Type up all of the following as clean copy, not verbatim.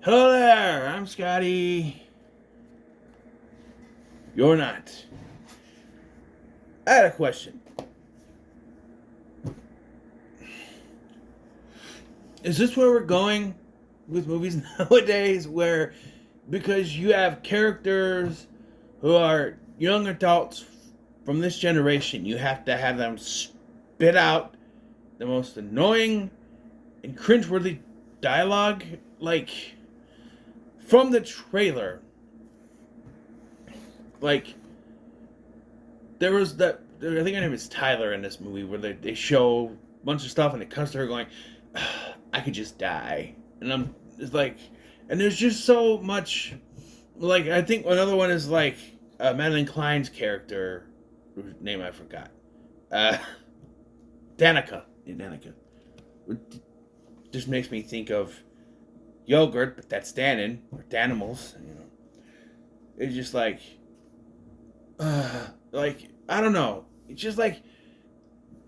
Hello there, I'm Scotty. You're not. I had a question. Is this where we're going with movies nowadays? Where, because you have characters who are young adults from this generation, you have to have them spit out the most annoying and cringeworthy dialogue? Like, from the trailer. Like, there was that. I think her name is Tyler in this movie where they show a bunch of stuff and it cuts to her going, "I could just die," and I'm it's like, and there's just so much. Like I think another one is like Madeline Klein's character, whose name I forgot, uh, Danica. Yeah, Danica. It just makes me think of yogurt, but that's Dannon or Danimals. It's just like I don't know. It's just like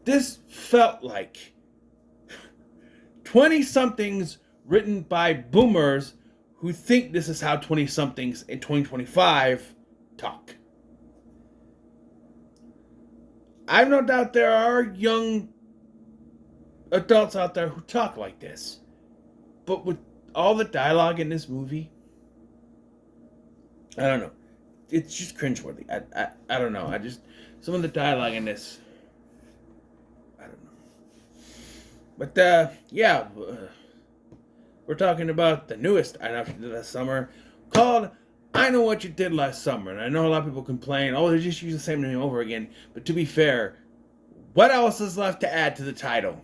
this felt like 20 somethings written by boomers who think this is how 20 somethings in 2025 talk. I have no doubt there are young adults out there who talk like this. But with all the dialogue in this movie, I don't know. It's just cringeworthy. I don't know. I just some of the dialogue in this, I don't know. But yeah, we're talking about the newest I Know What You Did Last Summer called I Know What You Did Last Summer. And I know a lot of people complain, oh, they just use the same name over again. But to be fair, what else is left to add to the title?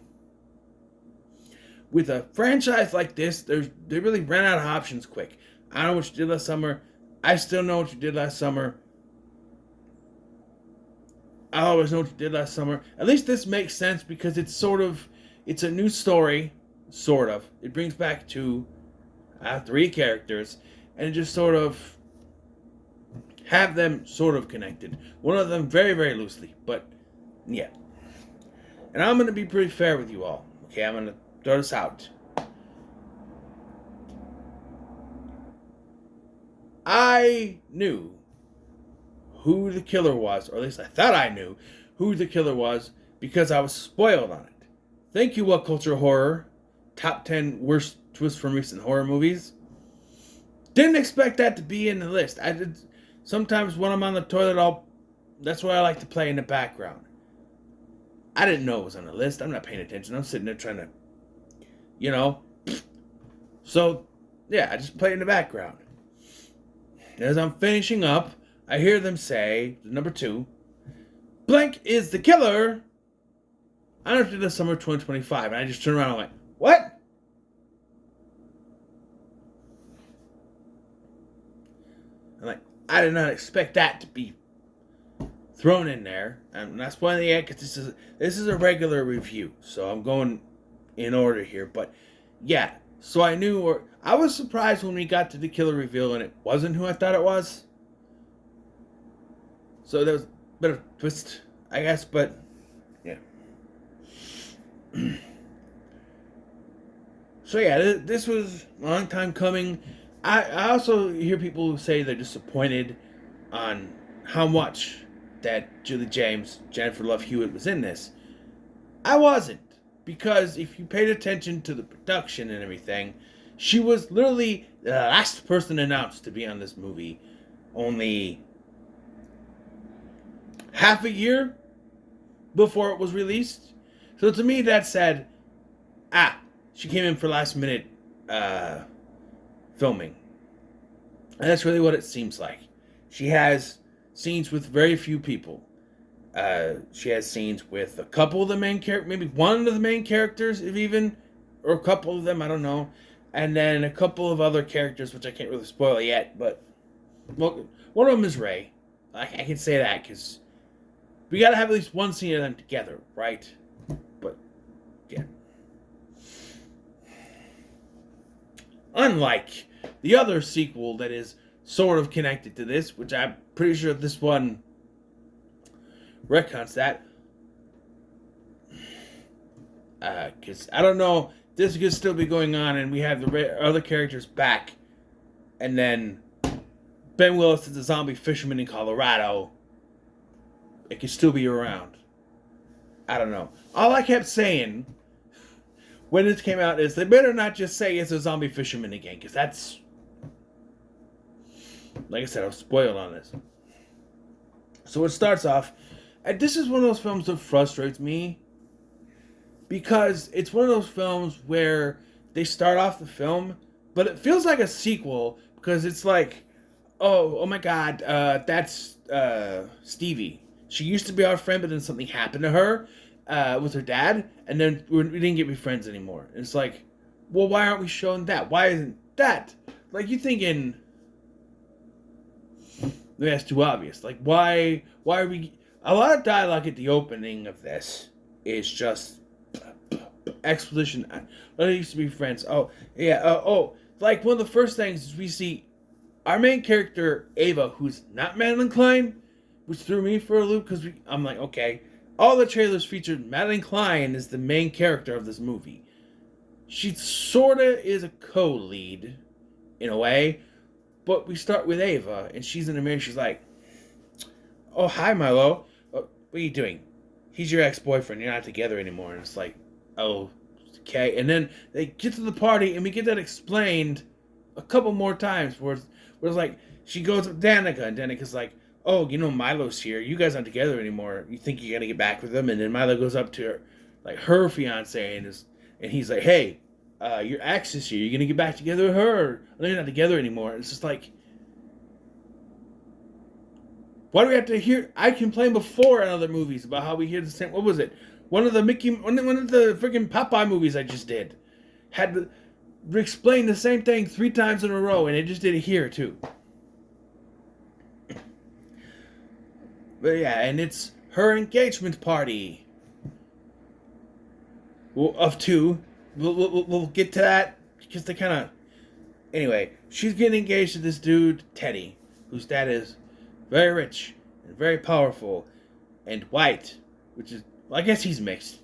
With a franchise like this, they really ran out of options quick. I Know What You Did Last Summer. I Still Know What You Did Last Summer. I Always Know What You Did Last Summer. At least this makes sense because it's a new story, sort of. It brings back three characters, and just sort of have them sort of connected. One of them very, very loosely, but yeah. And I'm going to be pretty fair with you all. Okay, I'm going to throw this out. I knew who the killer was, or at least I thought I knew who the killer was because I was spoiled on it. Thank you, What Culture Horror. Top 10 worst twists from recent horror movies. Didn't expect that to be in the list. I did. Sometimes when I'm on the toilet, that's what I like to play in the background. I didn't know it was on the list. I'm not paying attention. I'm sitting there trying to, you know. So, yeah, I just play in the background. As I'm finishing up, I hear them say, number 2, blank is the killer. I don't know if it is summer 2025. And I just turn around and I'm like, what? I'm like, I did not expect that to be thrown in there. And that's why they because this is a regular review. So I'm going in order here. But yeah, so I knew, or I was surprised when we got to the killer reveal and it wasn't who I thought it was. So there was a bit of a twist, I guess, but yeah. So yeah, this was a long time coming. I also hear people who say they're disappointed on how much that Julie James, Jennifer Love Hewitt was in this. I wasn't. Because if you paid attention to the production and everything, she was literally the last person announced to be on this movie. Only half a year before it was released. So to me that said, she came in for last minute filming. And that's really what it seems like. She has scenes with very few people. She has scenes with a couple of the main characters, maybe one of the main characters, if even, or a couple of them, I don't know. And then a couple of other characters, which I can't really spoil yet, but well, one of them is Ray. I can say that because we gotta have at least one scene of them together, right? But yeah. Unlike the other sequel that is sort of connected to this, which I'm pretty sure this one retcons that. Because I don't know, this could still be going on and we have the other characters back and then Ben Willis is a zombie fisherman in Colorado. It could still be around. I don't know. All I kept saying when this came out is they better not just say it's a zombie fisherman again, because that's, like I said, I was spoiled on this. So it starts off, and this is one of those films that frustrates me, because it's one of those films where they start off the film, but it feels like a sequel, because it's like, oh my God, that's Stevie. She used to be our friend, but then something happened to her with her dad, and then we didn't get to be friends anymore. And it's like, well, why aren't we showing that? Why isn't that? Like, you're thinking, that's too obvious. Like, why are we... A lot of dialogue at the opening of this is just exposition. I used to be friends. Oh, yeah, like, one of the first things is we see our main character, Ava, who's not Madeline Klein, which threw me for a loop, because I'm like, okay, all the trailers featured Madeline Klein as the main character of this movie. She sorta is a co-lead, in a way, but we start with Ava, and she's in the mirror, she's like, oh, hi, Milo. What are you doing? He's your ex-boyfriend, you're not together anymore. And it's like, oh, okay. And then they get to the party, and we get that explained a couple more times, where it's like, she goes with Danica, and Danica's like, oh, you know, Milo's here. You guys aren't together anymore. You think you're going to get back with him? And then Milo goes up to her, like, her fiance, and he's like, hey, your ex is here. You're going to get back together with her? Or no, you're not together anymore. And it's just like, why do we have to hear... I complained before in other movies about how we hear the same... What was it? One of the freaking Popeye movies I just did had to explain the same thing 3 times in a row, and it just did it here, too. But yeah, and it's her engagement party. Well, of 2. We'll get to that, because they kind of... Anyway, she's getting engaged to this dude, Teddy, whose dad is very rich and very powerful and white, which is... Well, I guess he's mixed,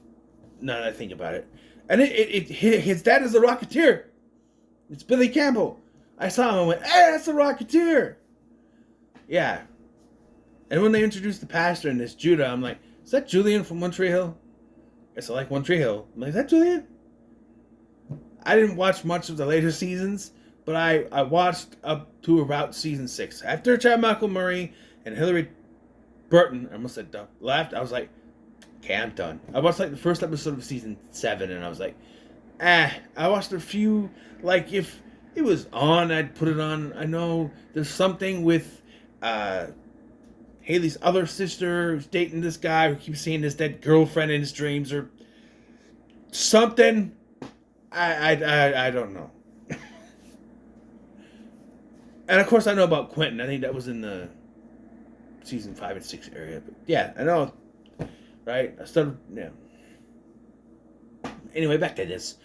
now that I think about it. And his dad is a Rocketeer. It's Billy Campbell. I saw him and went, hey, that's the Rocketeer. Yeah. And when they introduced the pastor in this Judah, I'm like, is that Julian from One Tree Hill? Yes, I like One Tree Hill. I'm like, is that Julian? I didn't watch much of the later seasons, but I watched up to about season 6. After Chad Michael Murray and Hillary Burton, I almost said laughed, I was like, okay, I'm done. I watched like the first episode of season 7, and I was like, I watched a few, like, if it was on, I'd put it on. I know there's something with Haley's other sister who's dating this guy who keeps seeing his dead girlfriend in his dreams, or something. I don't know. And of course I know about Quentin. I think that was in the season 5 and 6 area. But yeah, I know. Right? I started, yeah. Anyway, back to this.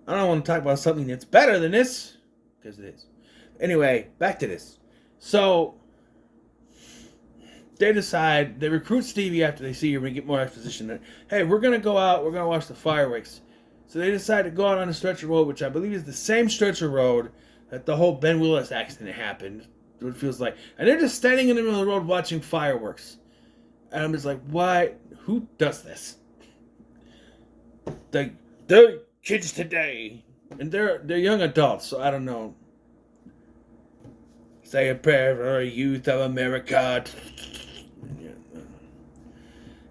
I don't want to talk about something that's better than this, because it is. Anyway, back to this. So they decide, they recruit Stevie after they see her and get more exposition. Hey, we're going to go out, we're going to watch the fireworks. So they decide to go out on a stretcher road, which I believe is the same stretcher road that the whole Ben Willis accident happened. What it feels like. And they're just standing in the middle of the road watching fireworks. And I'm just like, why? Who does this? The kids today. And they're young adults, so I don't know. Say a prayer for the youth of America.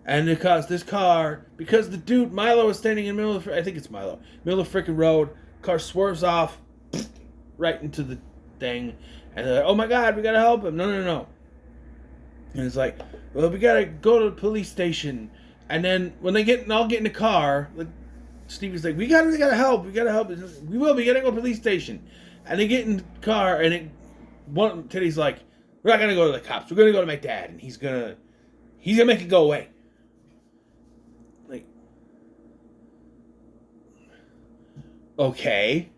And because this car, because the dude, Milo, is standing in the middle of I think it's Milo, middle of the freaking road, car swerves off right into the thing, and they're like, oh my God, we gotta help him. No. And it's like, well, we gotta go to the police station. And then when they all get in the car, like, Stevie's like, we gotta help. We will. We gotta go to the police station. And they get in the car, and Teddy's like, we're not gonna go to the cops. We're gonna go to my dad, and he's gonna make it go away. Like, okay.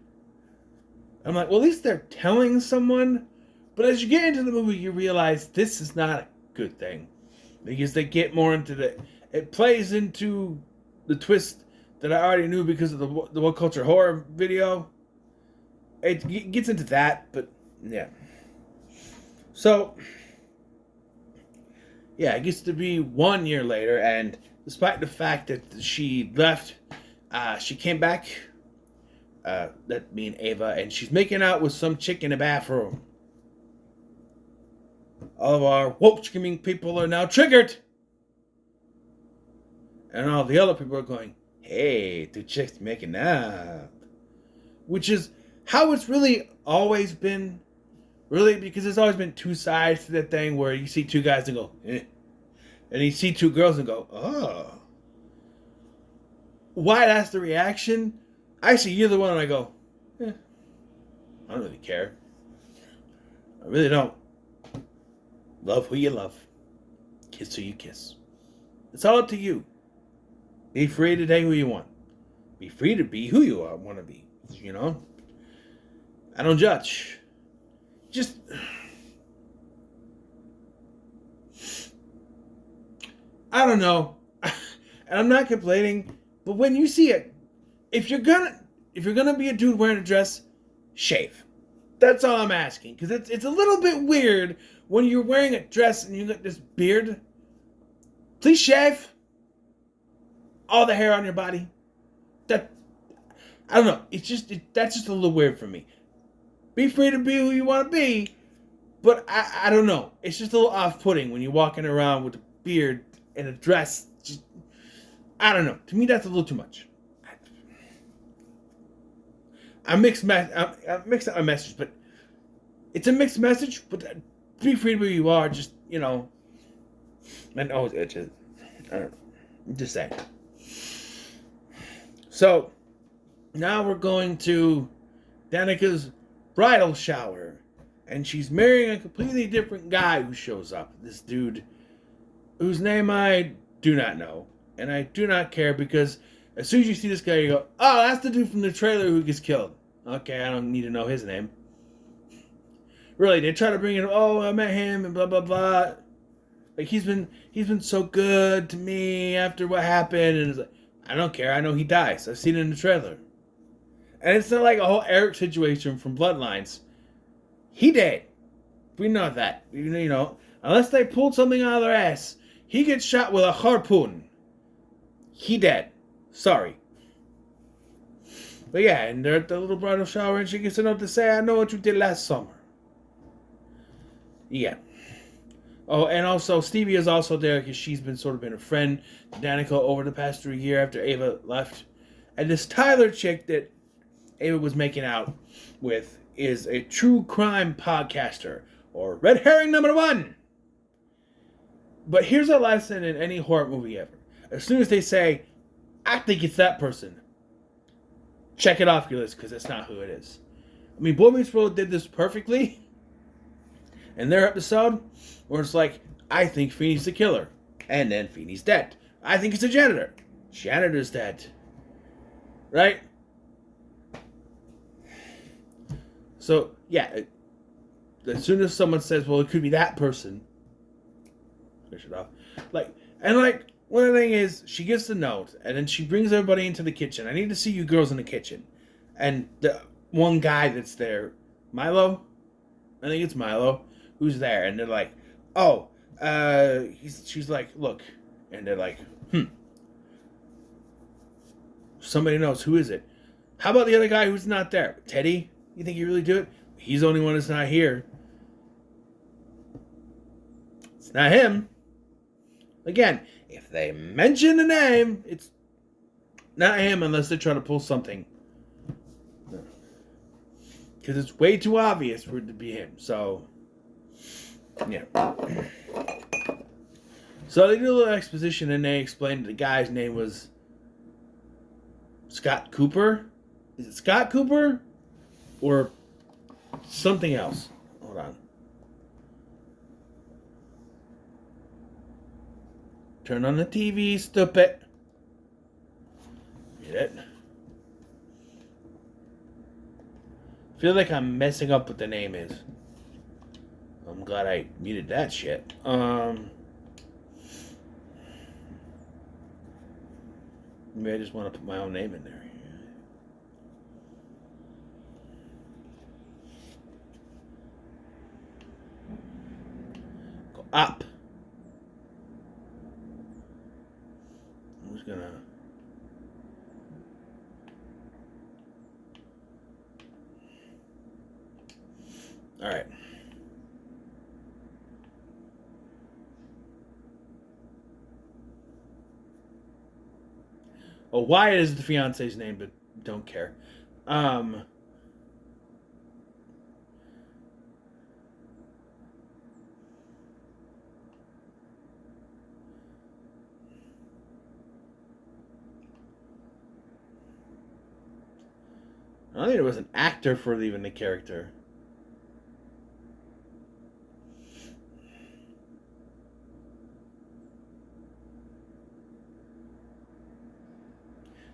I'm like, well, at least they're telling someone. But as you get into the movie, you realize this is not a good thing, because they get more into it plays into the twist that I already knew because of the What Culture Horror video. it gets into that, but yeah. So, yeah, it gets to be 1 year later, and despite the fact that she left, she came back. That being Ava, and she's making out with some chick in the bathroom. All of our woke screaming people are now triggered. And all the other people are going, hey, two chicks making out. Which is how it's really always been. Really, because there's always been two sides to that thing where you see two guys and go, eh. And you see two girls and go, oh. Why that's the reaction? I see either one and I go, eh, I don't really care. I really don't. Love who you love. Kiss who you kiss. It's all up to you. Be free to date who you want. Be free to be who you want to be. You know? I don't judge. Just... I don't know. And I'm not complaining, but when you see it, if you're gonna be a dude wearing a dress, shave. That's all I'm asking. Because it's a little bit weird when you're wearing a dress and you got this beard. Please shave all the hair on your body. That, I don't know. That's just a little weird for me. Be free to be who you want to be, but I don't know. It's just a little off-putting when you're walking around with a beard and a dress. Just, I don't know. To me, that's a little too much. I mixed up my message, but it's a mixed message. But be free to be who you are. Just, you know, and always itches. I don't know. I'm just saying. So now we're going to Danica's bridal shower, and she's marrying a completely different guy who shows up. This dude, whose name I do not know, and I do not care because as soon as you see this guy, you go, oh, that's the dude from the trailer who gets killed. Okay, I don't need to know his name. Really, they try to bring in, oh, I met him, and blah, blah, blah. Like, he's been so good to me after what happened, and it's like, I don't care, I know he dies. I've seen it in the trailer. And it's not like a whole Eric situation from Bloodlines. He dead. We know that. You know, unless they pulled something out of their ass, he gets shot with a harpoon. He dead. Sorry. But yeah, and they're at the little bridal shower, and she gets a note to say, I know what you did last summer. Yeah. Oh, and also, Stevie is also there because she's been a friend to Danica over the past 3 years after Ava left. And this Tyler chick that Ava was making out with is a true crime podcaster, or red herring number 1. But here's a lesson in any horror movie ever. As soon as they say, I think it's that person, check it off your list because that's not who it is. I mean, Boy Meets World did this perfectly in their episode where it's like, I think Feeney's the killer. And then Feeney's dead. I think it's a janitor. Janitor's dead. Right? So, yeah. As soon as someone says, well, it could be that person, finish it off. One thing is, she gets the note, and then she brings everybody into the kitchen. I need to see you girls in the kitchen. And the one guy that's there, Milo? I think it's Milo, who's there. And they're like, oh, she's like, look. And they're like, somebody knows. Who is it? How about the other guy who's not there? Teddy? You think you really do it? He's the only one that's not here. It's not him. Again, if they mention the name, it's not him unless they try to pull something. Because it's way too obvious for it to be him. So, yeah. So they do a little exposition and they explained that the guy's name was Scott Cooper. Is it Scott Cooper? Or something else? Hold on. Turn on the TV, stupid. Get it? I feel like I'm messing up what the name is. I'm glad I muted that shit. Maybe I just want to put my own name in there. up. I'm just gonna. All right. Oh, Wyatt is the fiance's name, but don't care. Um, I don't think there was an actor for even the character.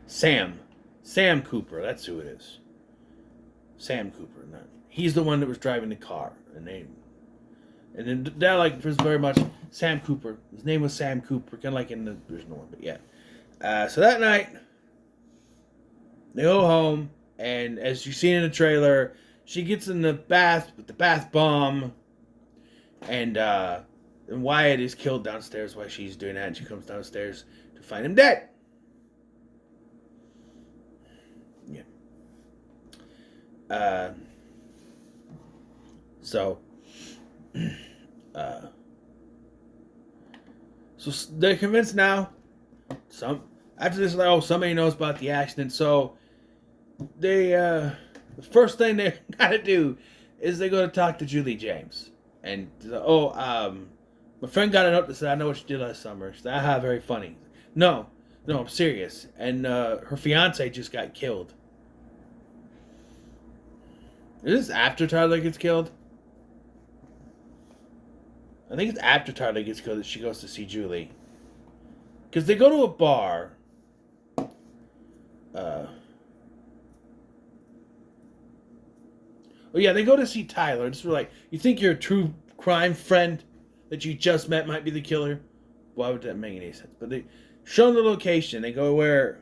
Sam Cooper. That's who it is. Sam Cooper. He's the one that was driving the car, and then that like was very much Sam Cooper. His name was Sam Cooper, kind of like in the original one, but yeah. So that night, they go home, and as you see in the trailer, she gets in the bath with the bath bomb, and Wyatt is killed downstairs while she's doing that, and she comes downstairs to find him dead. Yeah. So they're convinced now. After this, like, oh, somebody knows about the accident. So they the first thing they gotta do is they go to talk to Julie James, and my friend got a note that said, "I know what you did last summer." She said, "Aha, very funny." No, I'm serious. And her fiance just got killed. Is this after Tyler gets killed? I think it's after Tyler gets killed that she goes to see Julie. Because they go to a bar. They go to see Tyler. It's like, you think your true crime friend that you just met might be the killer? Why would that make any sense? But they show the location. They go where,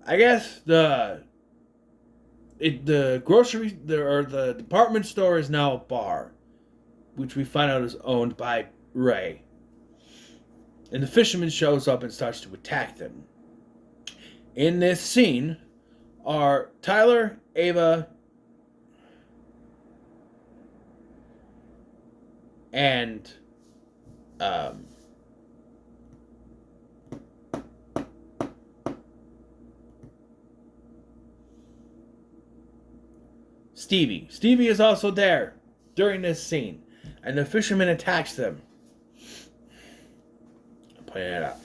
I guess the department store is now a bar, which we find out is owned by Ray. And the fisherman shows up and starts to attack them. In this scene are Tyler, Ava, and Stevie. Stevie is also there during this scene, and the fisherman attacks them. I'm pointing it out.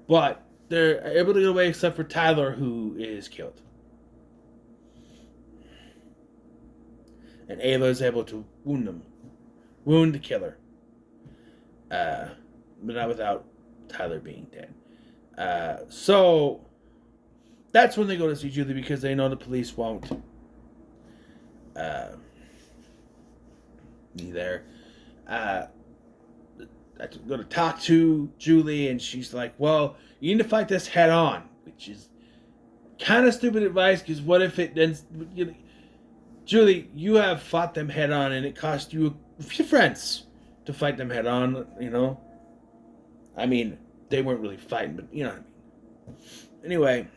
But they're able to get away except for Tyler, who is killed. And Ava is able to wound the killer. But not without Tyler being dead. So that's when they go to see Julie, because they know the police won't be there. I go to talk to Julie, and she's like, well, you need to fight this head on, which is kind of stupid advice, because what if it then... Julie, you have fought them head on, and it cost you a few friends to fight them head on, I mean, they weren't really fighting, but you know what I mean. Anyway,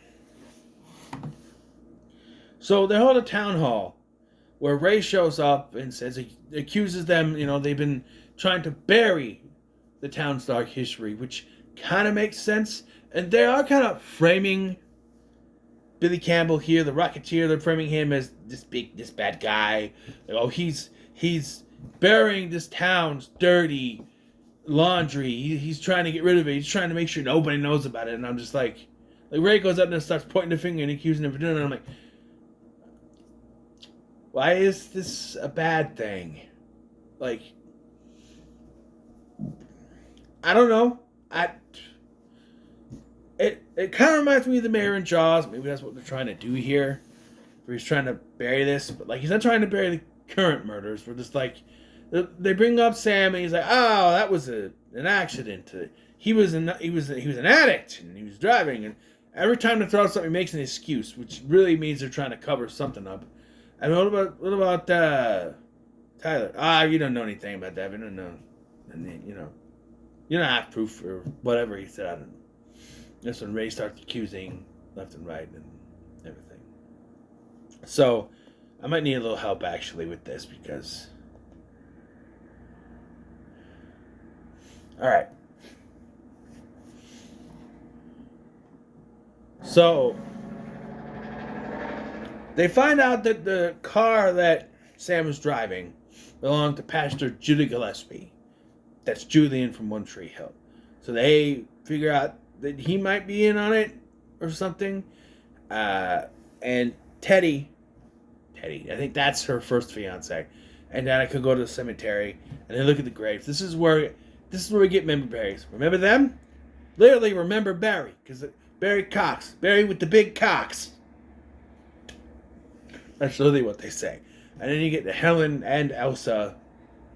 so they hold a town hall where Ray shows up and accuses them, they've been trying to bury the town's dark history, which kind of makes sense. And they are kind of framing Billy Campbell here, the Rocketeer. They're framing him as this bad guy. Oh, he's burying this town's dirty laundry. He's trying to get rid of it. He's trying to make sure nobody knows about it. And I'm just like Ray goes up and starts pointing the finger and accusing him for doing it. And I'm like, why is this a bad thing? Like, I don't know. It kind of reminds me of the mayor in Jaws. Maybe that's what they're trying to do here, where he's trying to bury this, but like he's not trying to bury the current murders. We're just like, they bring up Sam, and he's like, oh, that was an accident. He was an addict, and he was driving, and every time they throw something, he makes an excuse, which really means they're trying to cover something up. And what about Tyler, you don't know anything about that. We don't know. And then, you don't have proof or whatever he said. I don't know. That's when Ray starts accusing left and right and everything. So, I might need a little help actually with this because... Alright. So, they find out that the car that Sam was driving belonged to Pastor Judy Gillespie. That's Julian from One Tree Hill. So they figure out that he might be in on it or something. And Teddy, I think that's her first fiance, and Danica go to the cemetery and they look at the graves. This is where we get member berries. Remember them? Literally remember Barry, because Barry Cox, Barry with the big cocks. That's literally what they say. And then you get to Helen and Elsa.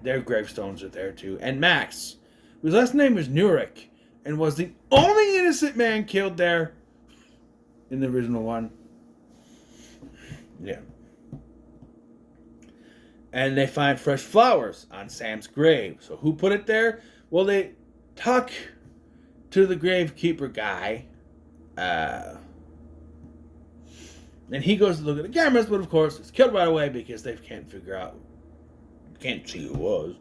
Their gravestones are there too. And Max, whose last name was Nurick, and was the only innocent man killed there in the original one. Yeah. And they find fresh flowers on Sam's grave. So who put it there? Well, they talk to the gravekeeper guy. And he goes to look at the cameras, but of course it's killed right away because they can't figure out, can't see who it was.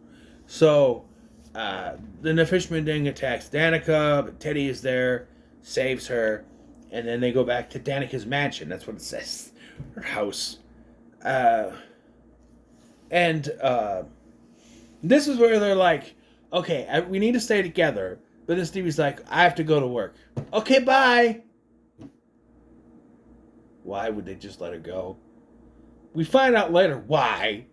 So then the fisherman then attacks Danica, but Teddy is there, saves her, and then they go back to Danica's mansion. That's what it says, her house. And this is where they're like, okay, we need to stay together. But then Stevie's like, I have to go to work. Okay, bye. Why would they just let her go? We find out later why,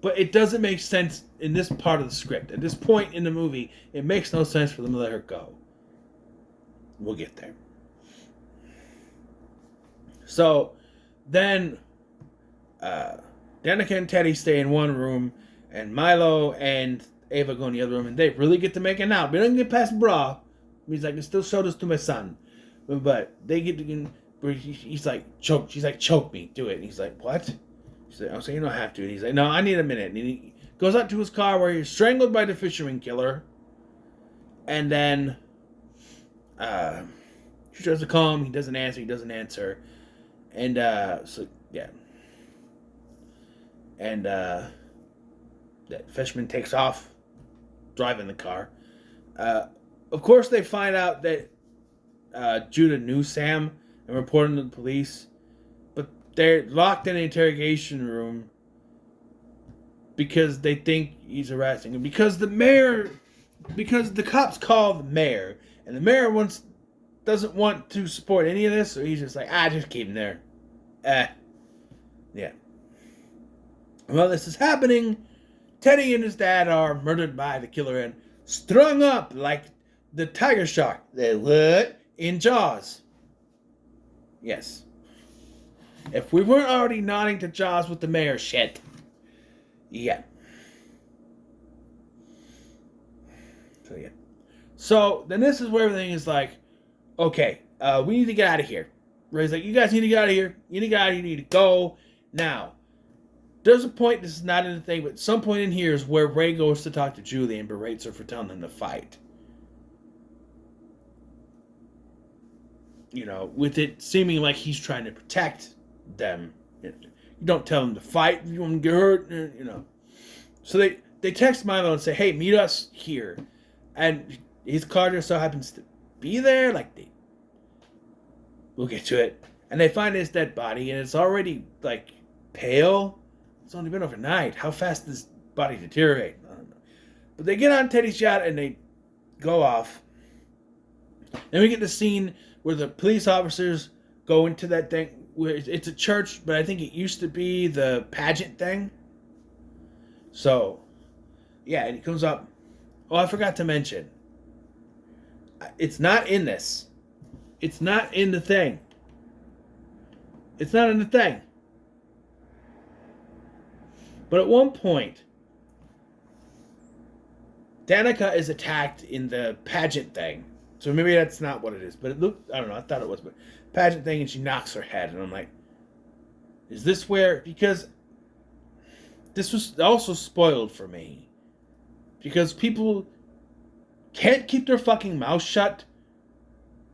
but it doesn't make sense in this part of the script. At this point in the movie, it makes no sense for them to let her go. We'll get there. So, then, Danica and Teddy stay in one room, and Milo and Ava go in the other room, and they really get to making out. We don't get past bra. He's like, I still show this to my son. But they get to... He's like, choke. She's like, choke me. Do it. And he's like, what? She's like, you don't have to. And he's like, no, I need a minute. And he goes out to his car where he's strangled by the fisherman killer. And then she tries to call him. He doesn't answer. And so, yeah. And that fisherman takes off, driving the car. Of course, they find out that Judah knew Sam and reported to the police, but they're locked in an interrogation room because they think he's harassing him. Because the cops call the mayor, and the mayor doesn't want to support any of this, so he's just like, just keep him there. Yeah. While this is happening, Teddy and his dad are murdered by the killer and strung up like the tiger shark. They what? In Jaws. Yes. If we weren't already nodding to Jaws with the mayor shit. Yeah. So, yeah. So, then this is where everything is like, okay, we need to get out of here. Ray's like, you guys need to get out of here. You need to get out of here. You need to go now. There's a point, this is not in the thing, but some point in here is where Ray goes to talk to Julie and berates her for telling them to fight. With it seeming like he's trying to protect them. You don't tell them to fight, you want to get hurt, So they text Milo and say, hey, meet us here. And his car just so happens to be there, we'll get to it. And they find his dead body, and it's already, pale. It's only been overnight. How fast does this body deteriorate? I don't know. But they get on Teddy's yacht, and they go off. Then we get the scene where the police officers go into that thing, where it's a church, but I think it used to be the pageant thing. So, yeah, and he comes up. Oh, I forgot to mention. It's not in this. It's not in the thing. It's not in the thing. But at one point, Danica is attacked in the pageant thing. So maybe that's not what it is. But it looked, I don't know, I thought it was. But pageant thing, and she knocks her head. And I'm like, is this where, because this was also spoiled for me. Because people can't keep their fucking mouth shut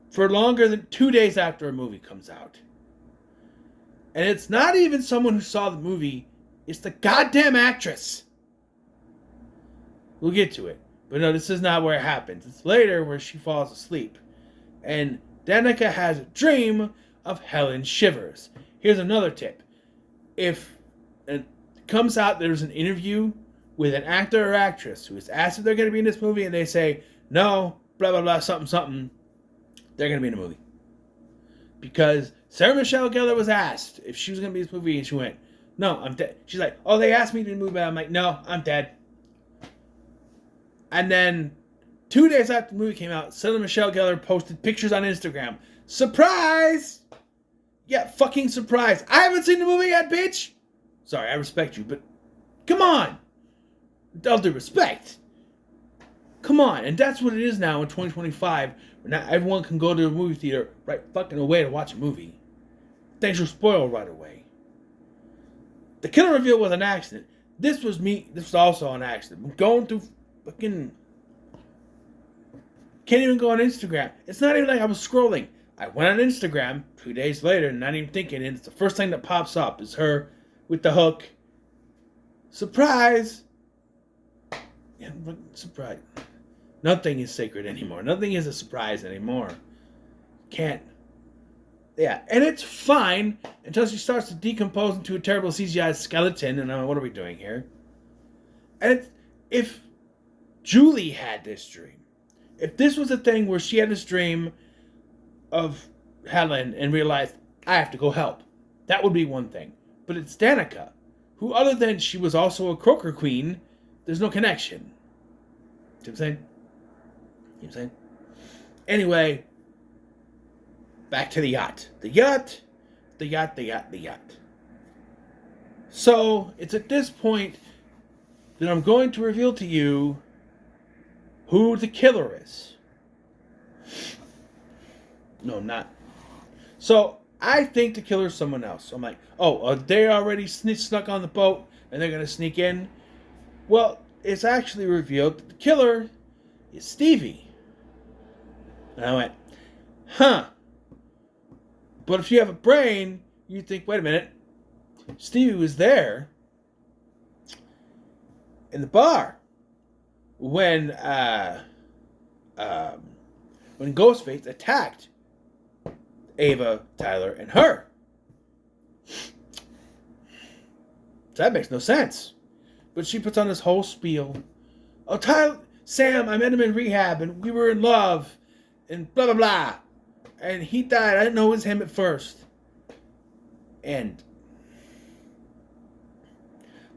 for longer than 2 days after a movie comes out. And it's not even someone who saw the movie, it's the goddamn actress. We'll get to it. But no, this is not where it happens. It's later where she falls asleep. And Danica has a dream of Helen Shivers. Here's another tip. If it comes out there's an interview with an actor or actress who is asked if they're going to be in this movie and they say, no, blah, blah, blah, something, something, they're going to be in the movie. Because Sarah Michelle Gellar was asked if she was going to be in this movie and she went, no, I'm dead. She's like, oh, they asked me to be in the movie, but I'm like, no, I'm dead. And then 2 days after the movie came out, Sarah Michelle Gellar posted pictures on Instagram. Surprise! Yeah, fucking surprise. I haven't seen the movie yet, bitch! Sorry, I respect you, but come on! With all due respect. Come on. And that's what it is now in 2025. Where now everyone can go to a movie theater right fucking away to watch a movie. Things are spoiled right away. The killer reveal was an accident. This was also an accident. I'm going through fucking... Can't even go on Instagram. It's not even like I was scrolling. I went on Instagram 2 days later, not even thinking, and it's the first thing that pops up is her with the hook. Surprise! Yeah, surprise. Nothing is sacred anymore. Nothing is a surprise anymore. Can't. Yeah, and it's fine until she starts to decompose into a terrible CGI skeleton, and I'm like, what are we doing here? And if Julie had this dream, if this was a thing where she had this dream of Helen and realized, I have to go help, that would be one thing. But it's Danica, who other than she was also a Croaker Queen, there's no connection. See what I'm saying? You know what I'm saying? Anyway, back to the yacht. The yacht. So, it's at this point that I'm going to reveal to you who the killer is. No, I'm not. So, I think the killer is someone else. I'm like, oh, they already snuck on the boat and they're going to sneak in? Well, it's actually revealed that the killer is Stevie. And I went, huh. But if you have a brain, you think, wait a minute. Stevie was there in the bar when Ghostface attacked Ava, Tyler, and her. So that makes no sense. But she puts on this whole spiel. Oh, Tyler, Sam, I met him in rehab, and we were in love, and blah, blah, blah. And he died. I didn't know it was him at first. And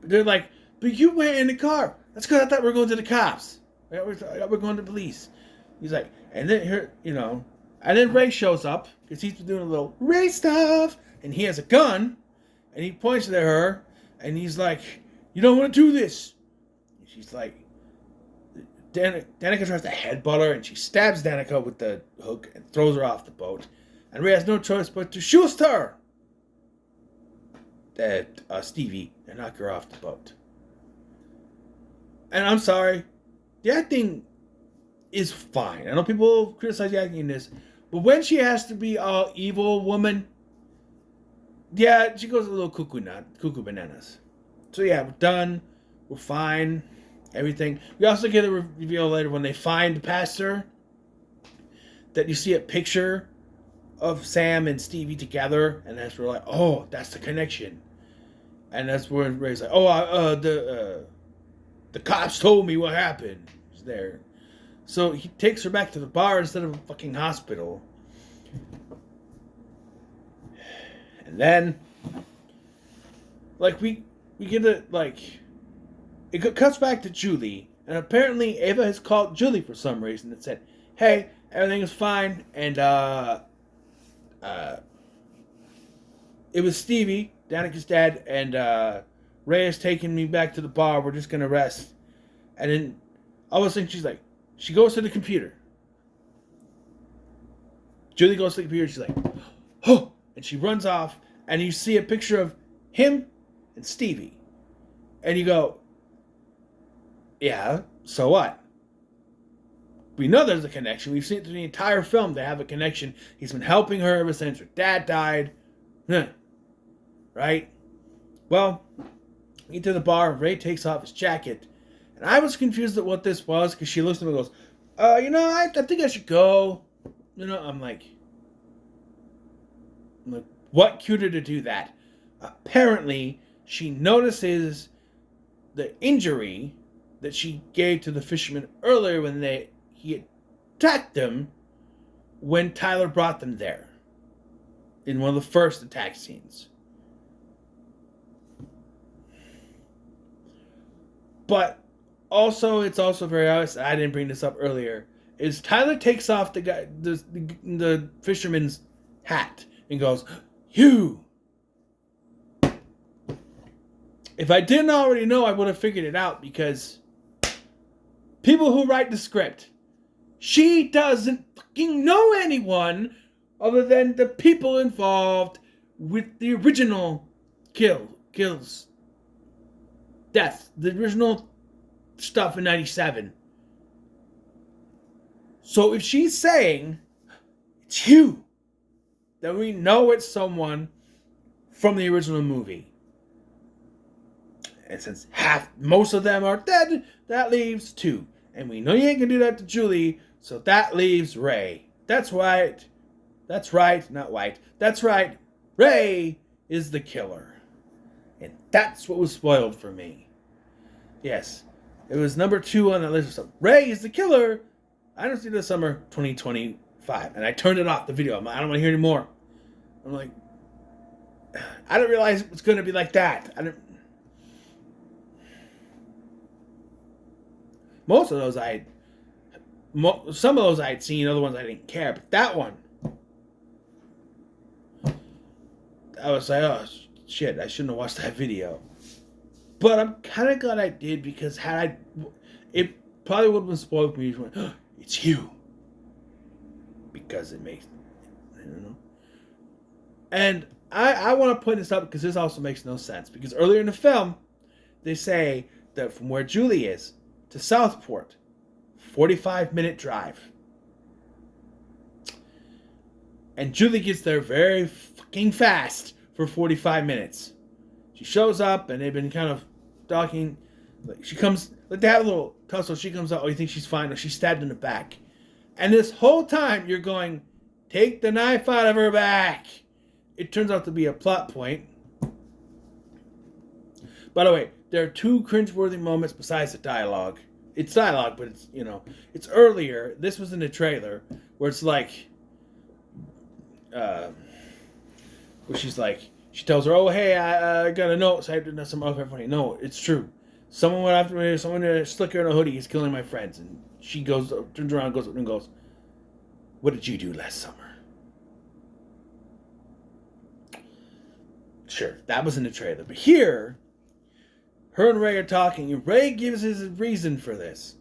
they're like, but you went in the car. That's because I thought we were going to the cops. We're going to the police. He's like, and then here, and then Ray shows up, because he's been doing a little Ray stuff, and he has a gun, and he points it at her, and he's like, you don't want to do this. And she's like, Danica tries to headbutt her, and she stabs Danica with the hook and throws her off the boat. And Ray has no choice but to shoot her, Stevie, and knock her off the boat. And I'm sorry, the acting is fine. I know people criticize the acting in this, but when she has to be all evil woman, yeah, she goes a little cuckoo bananas. So yeah, we're done. We're fine. Everything. We also get a reveal later when they find the pastor that you see a picture of Sam and Stevie together, and that's where we're like, oh, that's the connection. And that's where Ray's like, oh, the cops told me what happened. He's there. So he takes her back to the bar instead of a fucking hospital. And then, like, we get it, like, it cuts back to Julie, and apparently Ava has called Julie for some reason and said, hey, everything is fine, and, it was Stevie, Danica's dad, and, Ray has taken me back to the bar, we're just gonna rest. And then, all of a sudden, she goes to the computer. Julie goes to the computer, she's like, oh, and she runs off, and you see a picture of him and Stevie. And you go, yeah, so what? We know there's a connection. We've seen it through the entire film. They have a connection. He's been helping her ever since her dad died. Right? Well, we get to the bar. Ray takes off his jacket. And I was confused at what this was because she looks at me and goes, I think I should go. I'm like, what cued her to do that? Apparently, she notices the injury that she gave to the fisherman earlier when he attacked them when Tyler brought them there in one of the first attack scenes. But also, it's also very obvious, I didn't bring this up earlier, is Tyler takes off the fisherman's hat and goes, "You!" If I didn't already know, I would have figured it out, because people who write the script, she doesn't fucking know anyone other than the people involved with the original kills, death, the original stuff in 97. So if she's saying, it's you, then we know it's someone from the original movie. And since most of them are dead, that leaves 2. And we know you ain't gonna do that to Julie, so that leaves Ray. That's right. That's right, not White. That's right. Ray is the killer. And that's what was spoiled for me. Yes, it was number 2 on the list. So Ray is the killer. I don't see this summer 2025. And I turned it off, the video. I don't want to hear anymore. I'm like, I didn't realize it was going to be like that. Most of those some of those I had seen, other ones I didn't care. But that one, I was like, oh shit, I shouldn't have watched that video. But I'm kind of glad I did, because it probably would have been spoiled for me. Oh, it's you. Because it makes, I don't know. And I want to point this up because this also makes no sense. Because earlier in the film, they say that from where Julie is to Southport, 45-minute drive. And Julie gets there very fucking fast for 45 minutes. She shows up and they've been kind of talking. Like, she comes, like, they have a little tussle. She comes out, oh, you think she's fine? Or she's stabbed in the back. And this whole time you're going, take the knife out of her back. It turns out to be a plot point. By the way, there are 2 cringeworthy moments besides the dialogue. It's dialogue, but it's, it's earlier. This was in the trailer where it's like, where she's like, she tells her, oh, hey, I got a note, so I have to know some other funny. No, it's true. Someone went after me, someone in a slicker in a hoodie is killing my friends. And she turns around, goes up and goes, what did you do last summer? Sure, that was in the trailer. But here, her and Ray are talking, and Ray gives his reason for this.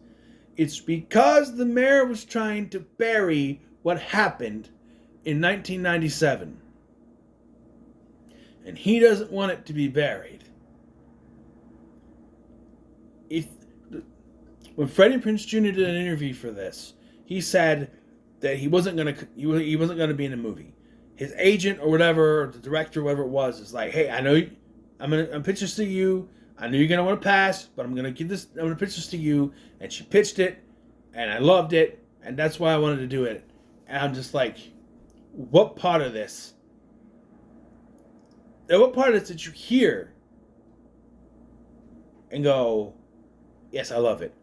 It's because the mayor was trying to bury what happened in 1997. And he doesn't want it to be buried. When Freddie Prinze Jr. did an interview for this, he said that he wasn't gonna be in the movie. His agent or whatever, or the director, whatever it was, is like, hey, I know I'm pitching this to you. I know you're gonna want to pass, but I'm gonna pitch this to you. And she pitched it, and I loved it, and that's why I wanted to do it. And I'm just like, what part of this? And what part of this did you hear and go, yes, I love it?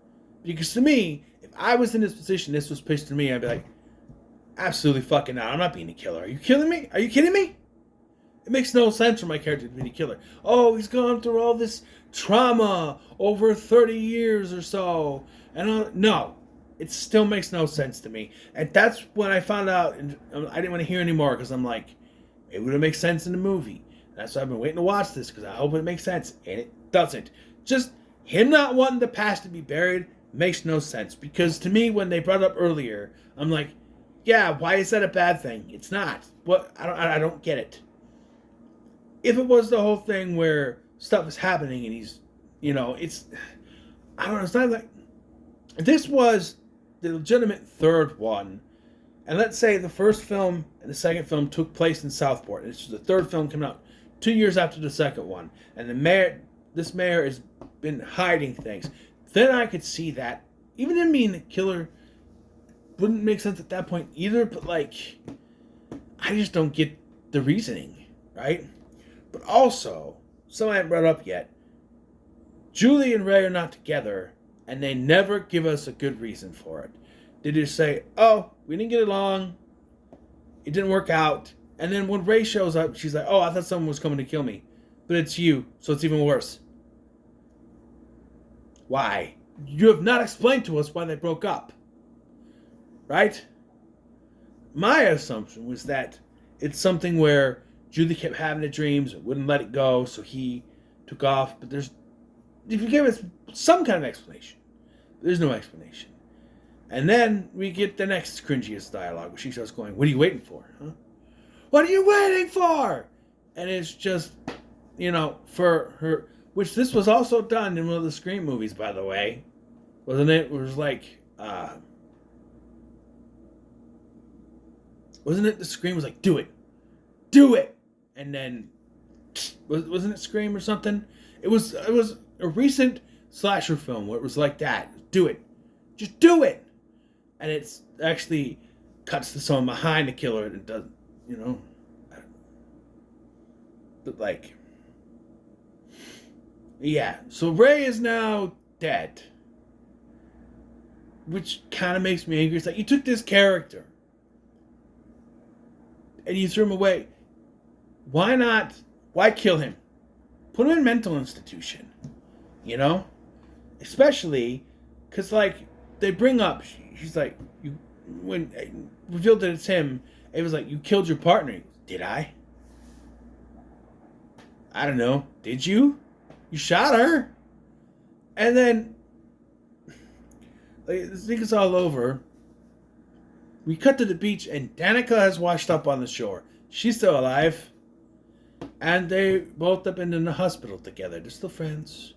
Because to me, if I was in this position, this was pitched to me, I'd be like, absolutely fucking not. I'm not being a killer. Are you kidding me? Are you kidding me? It makes no sense for my character to be a killer. Oh, he's gone through all this trauma over 30 years or so. And no, it still makes no sense to me. And that's when I found out, and I didn't want to hear anymore, because I'm like, it would have made sense in the movie. That's why I've been waiting to watch this, because I hope it makes sense. And it doesn't. Just him not wanting the past to be buried makes no sense. Because to me, when they brought it up earlier, I'm like, yeah, why is that a bad thing? It's not. What? I don't get it. If it was the whole thing where stuff is happening and he's It's, I don't know, it's not like, this was the legitimate third one. And let's say the first film and the second film took place in Southport. This is the third film coming out 2 years after the second one. And this mayor has been hiding things. Then I could see that. Even in being a killer wouldn't make sense at that point either. But like, I just don't get the reasoning, right? But also, something I haven't brought up yet. Julie and Ray are not together, and they never give us a good reason for it. They just say, oh, we didn't get along, it didn't work out, and then when Ray shows up, she's like, oh, I thought someone was coming to kill me, but it's you, so it's even worse. Why? You have not explained to us why they broke up. Right? My assumption was that it's something where Julie kept having the dreams, wouldn't let it go, so he took off, but if you give us some kind of explanation, there's no explanation. And then we get the next cringiest dialogue where she starts going, what are you waiting for? Huh? What are you waiting for? And it's just, for her, which this was also done in one of the Scream movies, by the way. Wasn't it? It was like, wasn't it the Scream was like, do it. Do it. And then, wasn't it Scream or something? It was a recent slasher film where it was like that. Do it. Just do it. And it's actually cuts to someone behind the killer and it doesn't, But like, yeah. So Ray is now dead. Which kind of makes me angry. It's like, you took this character and you threw him away. Why not? Why kill him? Put him in a mental institution. Especially because like they bring up, she's like, when revealed that it's him, it was like, you killed your partner. Did I? I don't know. Did you? You shot her. And then like, this thing is all over. We cut to the beach and Danica has washed up on the shore. She's still alive. And they both have been in the hospital together. They're still friends.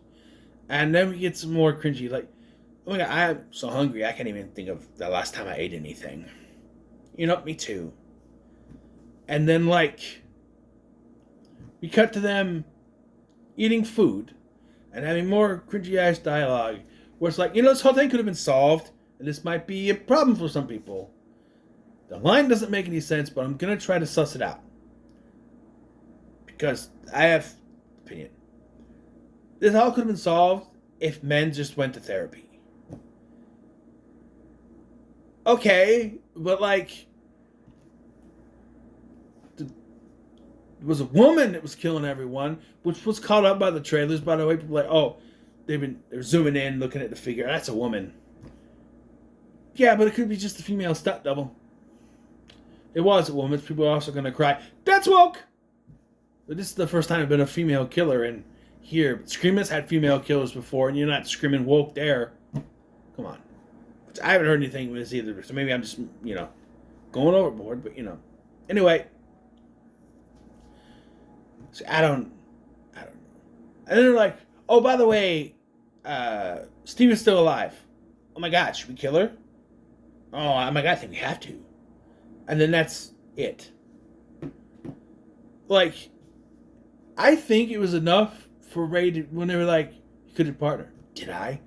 And then we get some more cringy, like, oh my god, I'm so hungry, I can't even think of the last time I ate anything. Me too. And then, like, we cut to them eating food and having more cringy-ass dialogue where it's like, this whole thing could have been solved, and this might be a problem for some people. The line doesn't make any sense, but I'm going to try to suss it out. Because I have an opinion. This all could have been solved if men just went to therapy. Okay, but like, there was a woman that was killing everyone, which was caught up by the trailers, by the way. People were like, oh, they're zooming in, looking at the figure. That's a woman. Yeah, but it could be just a female stunt double. It was a woman. People are also going to cry, that's woke! But this is the first time there's been a female killer in here. Scream has had female killers before, and you're not screaming woke there. Come on. I haven't heard anything with this either, so maybe I'm just, going overboard, but, Anyway. So I don't know. And then they're like, oh, by the way, Steve is still alive. Oh my god, should we kill her? Oh my god, I think we have to. And then that's it. Like, I think it was enough for Ray to, when they were like, you killed your partner. Did I?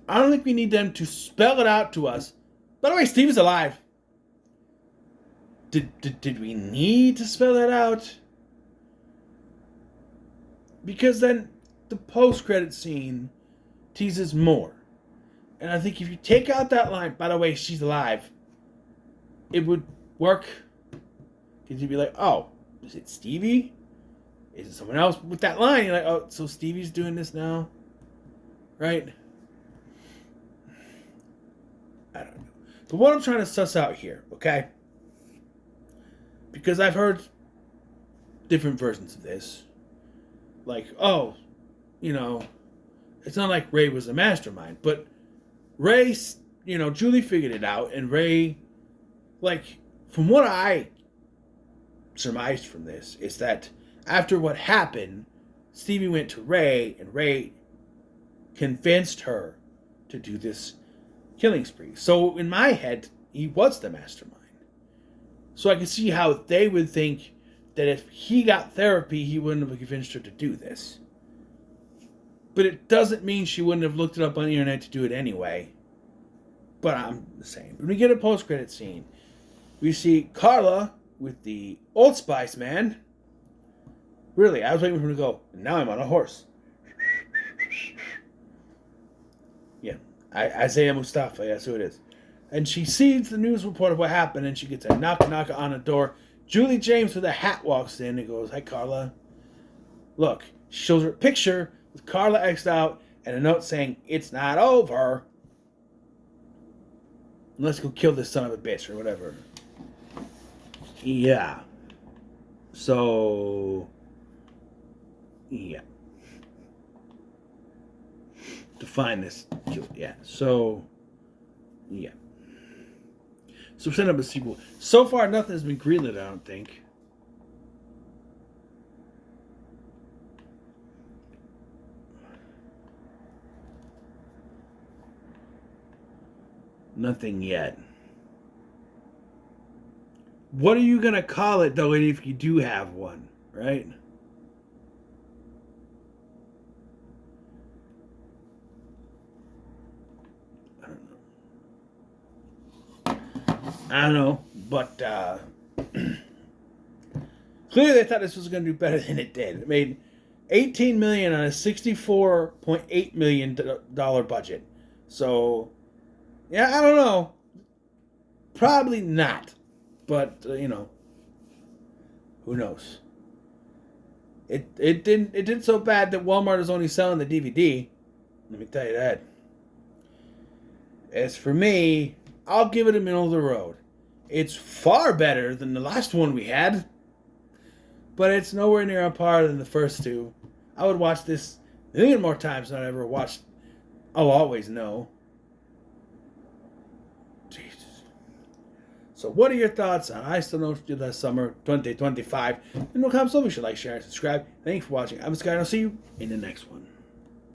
I don't think we need them to spell it out to us. By the way, Steve is alive. Did we need to spell that out? Because then the post-credit scene teases more. And I think if you take out that line, by the way, she's alive, it would work. Because you'd be like, oh, is it Stevie? Is it someone else? With that line, you're like, oh, so Stevie's doing this now? Right? I don't know. But what I'm trying to suss out here, okay? Because I've heard different versions of this. Like, oh, it's not like Ray was a mastermind, but Ray, Julie figured it out, and Ray, like, from what I surmised from this, is that after what happened, Stevie went to Ray, and Ray convinced her to do this killing spree. So in my head, he was the mastermind. So I can see how they would think that if he got therapy, he wouldn't have convinced her to do this. But it doesn't mean she wouldn't have looked it up on the internet to do it anyway. But I'm the same. When we get a post-credit scene, we see Carla with the Old Spice man. Really, I was waiting for him to go, now I'm on a horse. Yeah, Isaiah Mustafa, that's who it is. And she sees the news report of what happened, and she gets a knock on the door. Julie James with a hat walks in and goes, "Hi, Carla." Look, she shows her a picture with Carla X'd out and a note saying, "It's not over. Let's go kill this son of a bitch," or whatever. Yeah. So, yeah. To find this, yeah. So, yeah. So set up a sequel. So far, nothing has been greenlit, I don't think. Nothing yet. What are you going to call it, though, if you do have one, right? I don't know, but clearly they thought this was going to do better than it did. It made $18 million on a $64.8 million budget. So, yeah, I don't know. Probably not, but you know, who knows? It did so bad that Walmart is only selling the DVD. Let me tell you that. As for me, I'll give it a middle of the road. It's far better than the last one we had, but it's nowhere near on par than the first two. I would watch this a million more times than I ever watched I'll Always Know. Jesus. So what are your thoughts on I Still Know What You Did Last Summer 2025? And no comments below. You should like, share, and subscribe. Thanks for watching. I'm Sky, and I'll see you in the next one.